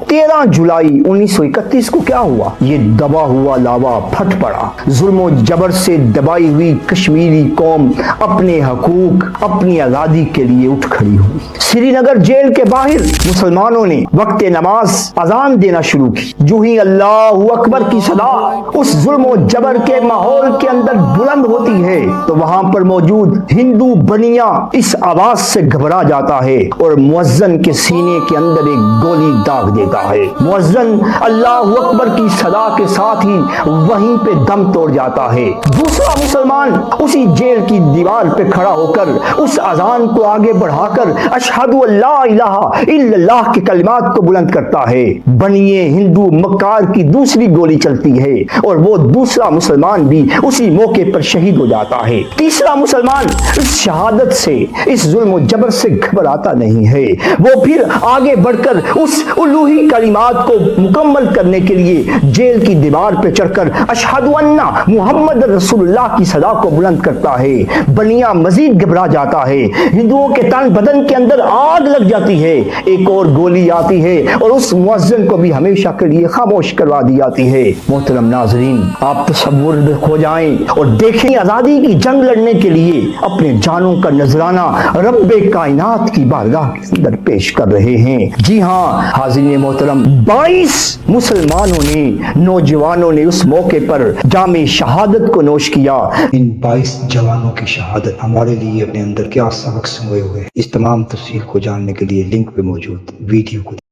13 जुलाई 1931 को क्या हुआ? ये दबा हुआ लावा फट पड़ा। जुल्म जबर से दबाई हुई कश्मीरी कौम अपने हकूक, अपनी आजादी के लिए उठ खड़ी हुई। श्रीनगर जेल के बाहर मुसलमानों ने वक्त नमाज अजान देना शुरू की। जो ही अल्लाह अकबर की सदा उस जुल्म जबर के माहौल के अंदर बुलंद होती है तो वहां पर मौजूद हिंदू बनिया इस आवाज से घबरा जाता है और मुअज्जन के सीने के अंदर एक गोली दाग देता है। मुअज्जन अल्लाह अकबर की सदा के साथ ही वहीं पे दम तोड़ जाता है। दूसरा मुसलमान उसी जेल की दीवार पे खड़ा होकर उस अजान को आगे बढ़ाकर अशहदु अल्ला इलाहा इल्लल्लाह के कलिमात को बुलंद करता है। बनिए हिंदू मक्कार की दूसरी गोली चलती है और वो दूसरा मुसलमान भी उसी मौके पर शहीद हो जाता है। तीसरा मुसलमान इस शहादत से, इस जुल्म जबर से घबराता नहीं है। वो फिर आगे बढ़कर उस उलूही कलिमात को मुकम्मल करने के लिए जेल की दीवार पे चढ़कर अशहदु अन्ना मुहम्मद रसूलुल्लाह की सदा को बुलंद करता है। बनिया मजीद घबरा जाता है। हिंदुओं के तन बदन के अंदर आग लग जाती है। एक और गोली आती है और उस मुअज्जिन को भी हमेशा के लिए खामोश करवा दी जाती है। मोहतरम नाज़रीन, आप तसव्वुर में खो जाएं और देखें आजादी की जंग लड़ने के लिए अपने जानों का नजराना रब्बे कायनात की बारगाह के अंदर पेश कर रहे हैं। जी हाँ हाज़िरीन मोहतरम, 22 मुसलमानों ने, नौजवानों ने उस मौके पर जामे शहादत को नोश किया। इन 22 जवानों की शहादत हमारे लिए अपने अंदर क्या सबक सोए हुए, इस तमाम तफसील को जानने के लिए लिंक पे मौजूद वीडियो को